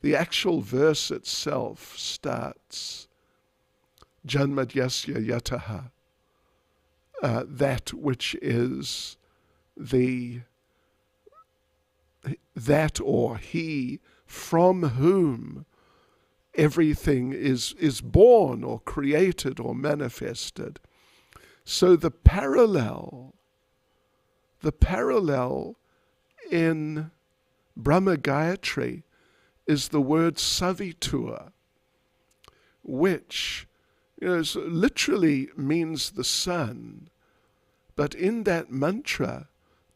verse itself starts, Janmadyasya Yataha, that which is that or he from whom everything is born or created or manifested. So the parallel in Brahma Gayatri is the word Savitur, which literally means the sun, But in that mantra,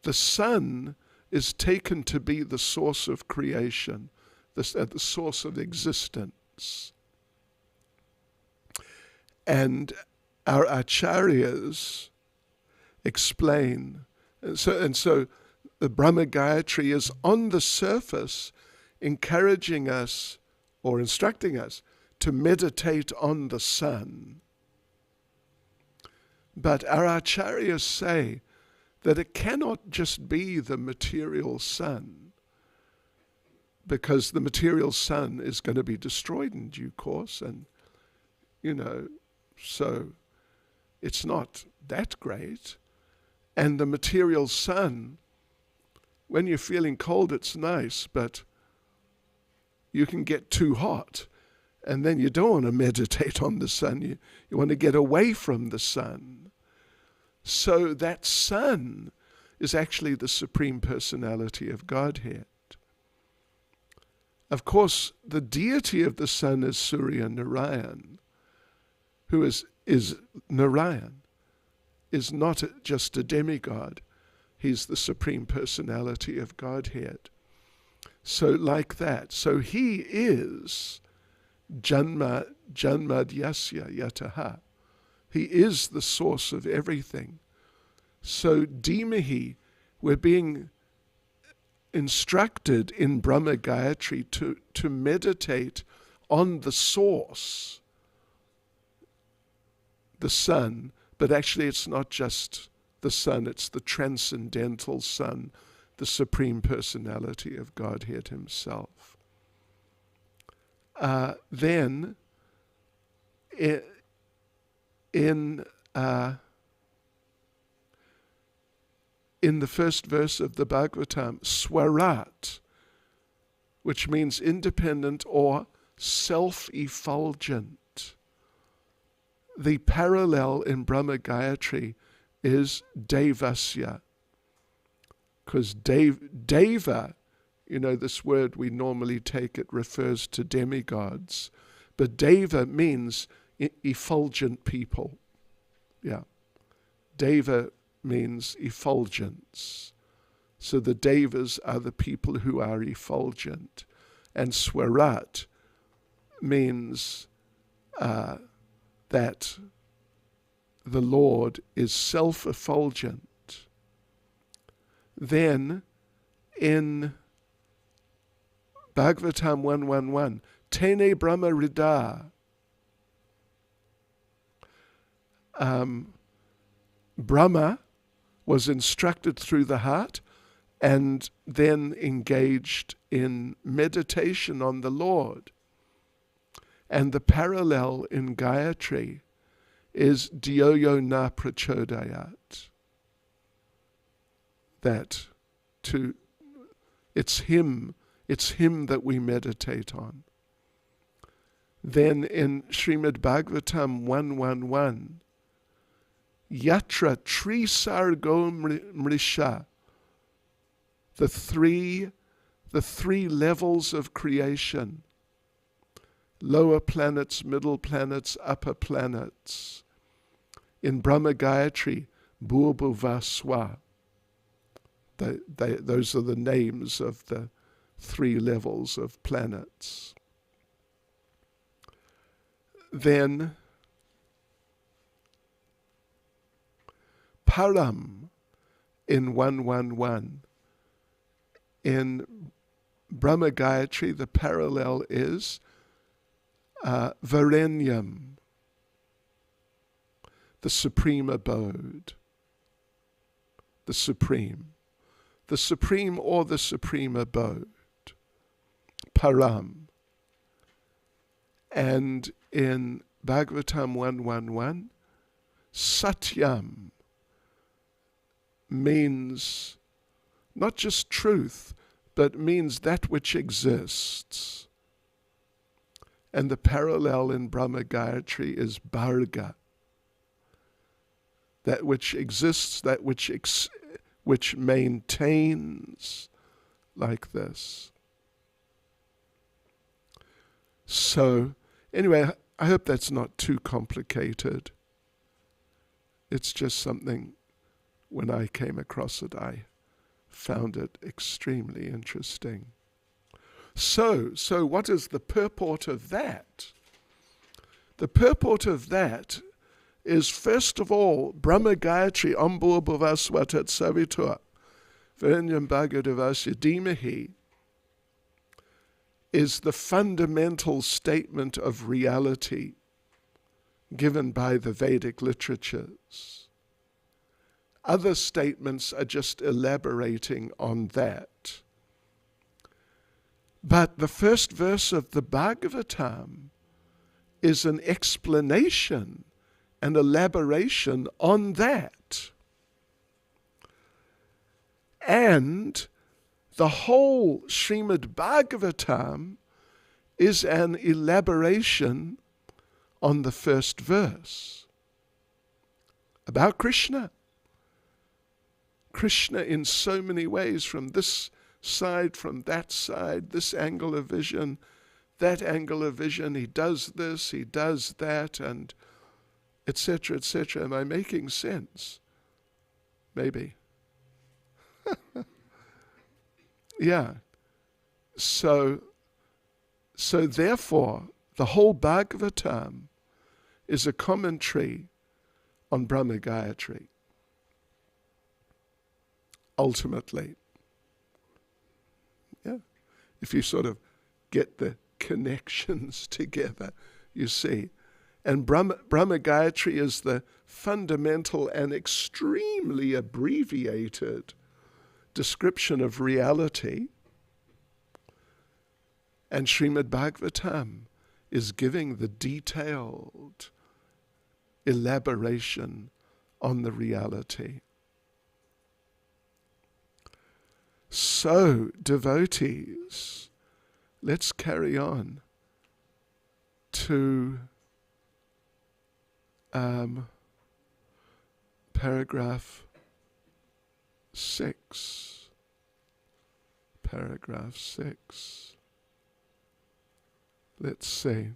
the sun is taken to be the source of creation, the source of existence. And our acharyas explain, and so the Brahma Gayatri is on the surface encouraging us or instructing us to meditate on the sun. But our acharyas say that it cannot just be the material sun, because the material sun is going to be destroyed in due course, and so it's not that great. And the material sun, when you're feeling cold, it's nice, but you can get too hot, and then you don't want to meditate on the sun. You want to get away from the sun. So that sun is actually the Supreme Personality of Godhead. Of course, the deity of the sun is Surya Narayan, who is Narayan, is not just a demigod. He's the Supreme Personality of Godhead. So like that. So he is Janmadyasya Yataha. He is the source of everything. So Dhimahi, we're being instructed in Brahma Gayatri to meditate on the source, the sun, but actually it's not just the sun, it's the transcendental sun, the Supreme Personality of Godhead himself. Then, in the first verse of the Bhagavatam, Swarat, which means independent or self-effulgent. The parallel in Brahma Gayatri is Devasya, because Deva, this word we normally take, it refers to demigods, but Deva means effulgent people. Yeah, Deva means effulgence. So the Devas are the people who are effulgent. And Swarat means that the Lord is self-effulgent. Then in Bhagavatam 111, Tene Brahma Rida, Brahma was instructed through the heart and then engaged in meditation on the Lord. And the parallel in Gayatri is Dhyoyo na prachodayat. It's him that we meditate on. Then in Srimad Bhagavatam 111, Yatra Trisargo Mrisha, the three levels of creation, lower planets, middle planets, upper planets. In Brahma Gayatri, Bhurbhuvaswa. Those are the names of the three levels of planets. Then Param in 111. In Brahma Gayatri, the parallel is Varenyam, the supreme abode, the supreme or the supreme abode, Param. And in Bhagavatam 111, Satyam means not just truth, but means that which exists. And the parallel in Brahma Gayatri is Bharga, that which exists, that which maintains, like this. So, anyway, I hope that's not too complicated. It's just something when I came across it, I found it extremely interesting. So what is the purport of that? The purport of that is, first of all, Brahma Gayatri Ambur Bhuvasvatat Savitur Verenyam Bhagadavasya Dhimahi is the fundamental statement of reality given by the Vedic literatures. Other statements are just elaborating on that. But the first verse of the Bhagavatam is an explanation, an elaboration on that. And the whole Srimad Bhagavatam is an elaboration on the first verse about Krishna. Krishna in so many ways, from this side, from that side, this angle of vision, that angle of vision, he does this, he does that, and etc., etc. Am I making sense? Maybe. Yeah. So therefore, the whole Bhagavatam is a commentary on Brahma Gayatri. Ultimately. Yeah. If you sort of get the connections together, you see. And Brahma Gayatri is the fundamental and extremely abbreviated description of reality. And Srimad Bhagavatam is giving the detailed elaboration on the reality. So, devotees, let's carry on to paragraph 6. Paragraph 6. Let's see.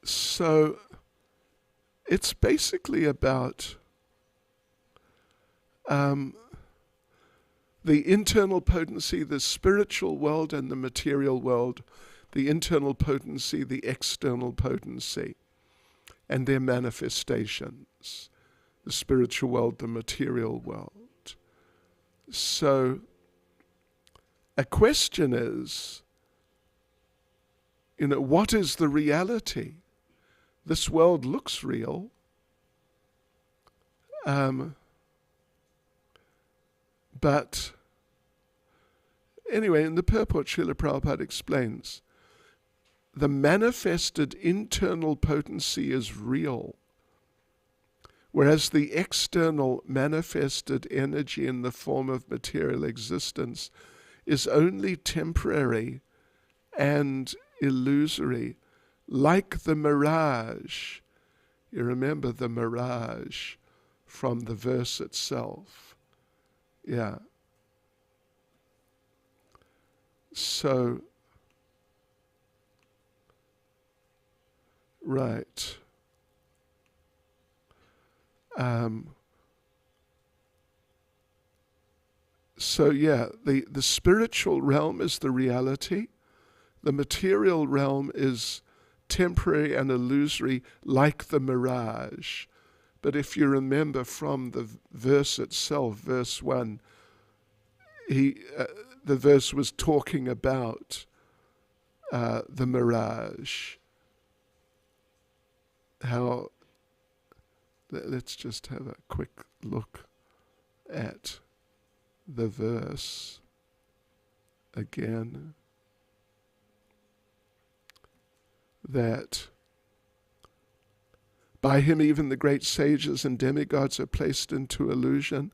So, it's basically about the internal potency, the spiritual world and the material world, the internal potency, the external potency, and their manifestations, the spiritual world, the material world. So, a question is, what is the reality? This world looks real. But anyway, in the purport, Srila Prabhupada explains, the manifested internal potency is real, whereas the external manifested energy in the form of material existence is only temporary and illusory, like the mirage. You remember the mirage from the verse itself. Yeah. So, right. So yeah, the spiritual realm is the reality. The material realm is temporary and illusory, like the mirage. But if you remember from the verse itself, verse 1, the verse was talking about the mirage. Let's just have a quick look at the verse again. That by him even the great sages and demigods are placed into illusion,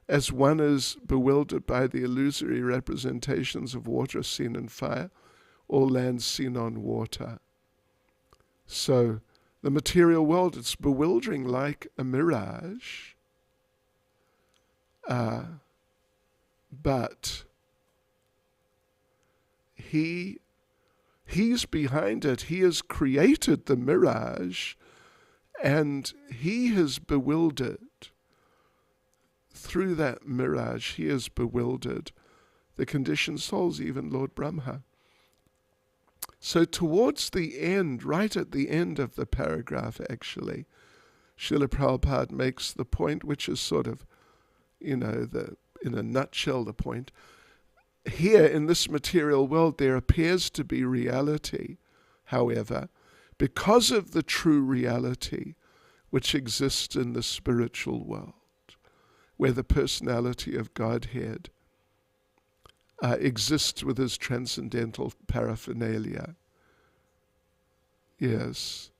as one is bewildered by the illusory representations of water seen in fire, or land seen on water. So the material world, it's bewildering like a mirage, but he's behind it. He has created the mirage, and he has bewildered through that mirage, he is bewildered. The conditioned souls, even Lord Brahma. So towards the end, right at the end of the paragraph actually, Srila Prabhupada makes the point, which is sort of, in a nutshell the point. Here in this material world there appears to be reality, however, because of the true reality which exists in the spiritual world, where the personality of Godhead exists with his transcendental paraphernalia. Yes.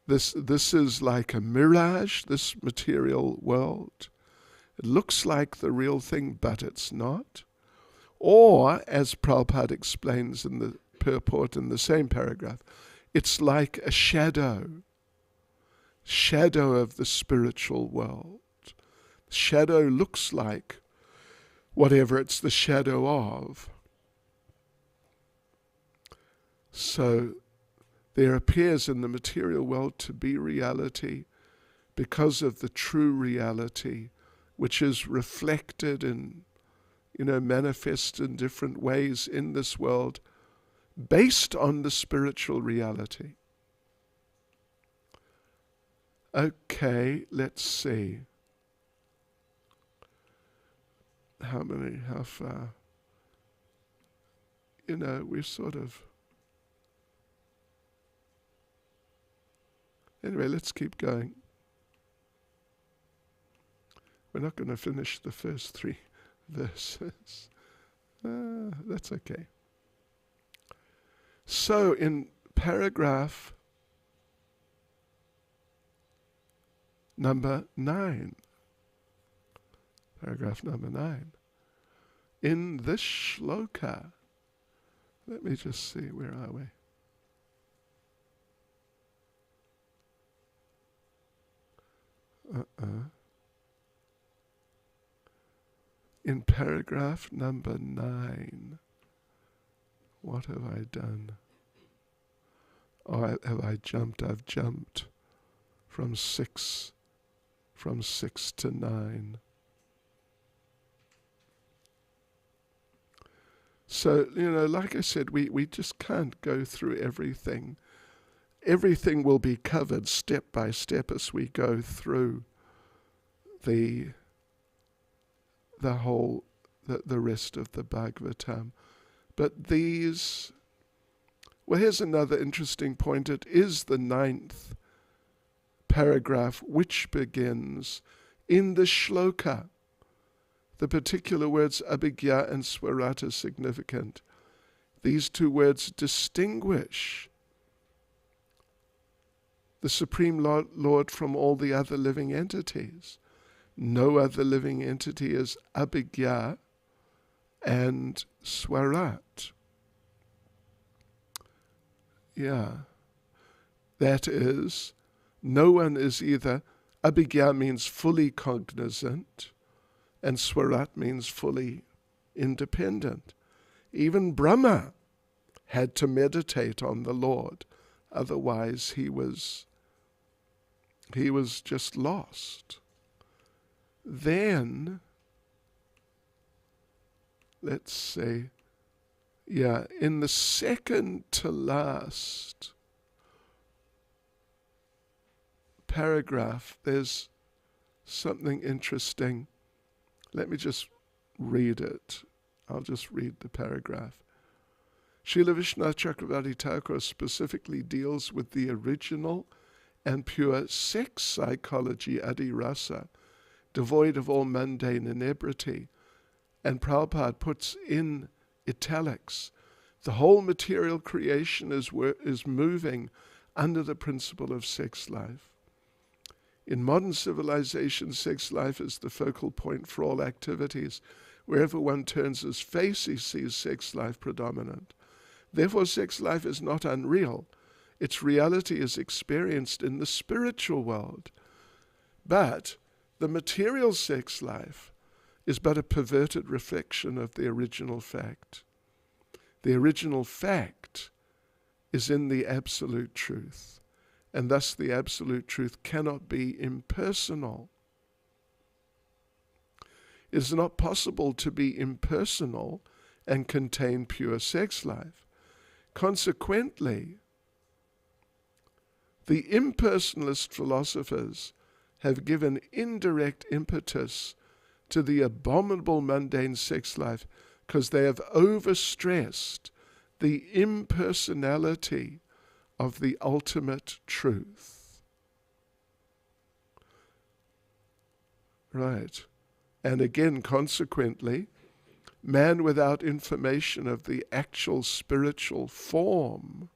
This is like a mirage, this material world. It looks like the real thing, but it's not. Or, as Prabhupada explains in the purport in the same paragraph, it's like a shadow of the spiritual world. Shadow looks like whatever it's the shadow of. So there appears in the material world to be reality because of the true reality, which is reflected and manifest in different ways in this world based on the spiritual reality. Okay, let's see. How far? We're sort of... Anyway, let's keep going. We're not going to finish the first 3 verses. That's okay. So in paragraph number 9, in this shloka, let me just see, where are we? In paragraph number 9, what have I done? Have I jumped? I've jumped from 6 to 9. So, like I said, we just can't go through everything. Everything will be covered step by step as we go through the rest of the Bhagavatam. But these... Well, here's another interesting point. It is the 9th paragraph which begins in the shloka. The particular words abhigya and swarat are significant. These 2 words distinguish the Supreme Lord from all the other living entities. No other living entity is abhigya and swarat. Yeah. That is, no one is either... Abhigya means fully cognizant, and swarat means fully independent. Even Brahma had to meditate on the Lord, otherwise he was just lost. Then, let's see, in the second to last paragraph, there's something interesting. Let me just read it. I'll just read the paragraph. Srila Vishwanath Chakravarti Thakur specifically deals with the original and pure sex psychology adi rasa, devoid of all mundane inebriety. And Prabhupada puts in italics, the whole material creation is moving under the principle of sex life. In modern civilization, sex life is the focal point for all activities. Wherever one turns his face, he sees sex life predominant. Therefore, sex life is not unreal. Its reality is experienced in the spiritual world. But the material sex life is but a perverted reflection of the original fact. The original fact is in the absolute truth, and thus the absolute truth cannot be impersonal. It is not possible to be impersonal and contain pure sex life. Consequently, the impersonalist philosophers have given indirect impetus to the abominable mundane sex life because they have overstressed the impersonality of the ultimate truth. Right. And again, consequently, man without information of the actual spiritual form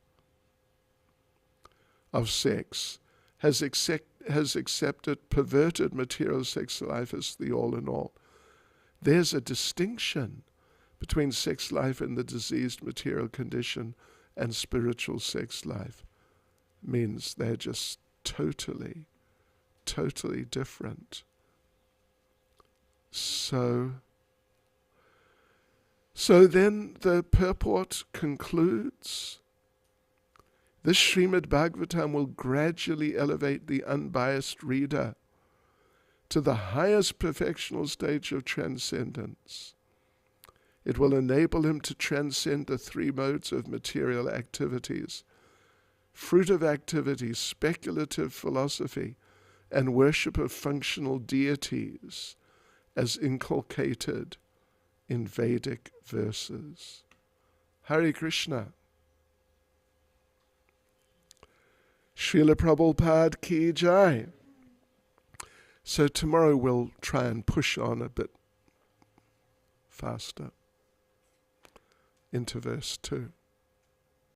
of sex has accepted perverted material sex life as the all in all. There's a distinction between sex life in the diseased material condition and spiritual sex life. Means they're just totally different. So then the purport concludes, this Srimad Bhagavatam will gradually elevate the unbiased reader to the highest perfectional stage of transcendence. It will enable him to transcend the three modes of material activities, fruitive activity, speculative philosophy, and worship of functional deities, as inculcated in Vedic verses. Hare Krishna. Srila Prabhupada ki jai. So tomorrow we'll try and push on a bit faster into verse 2.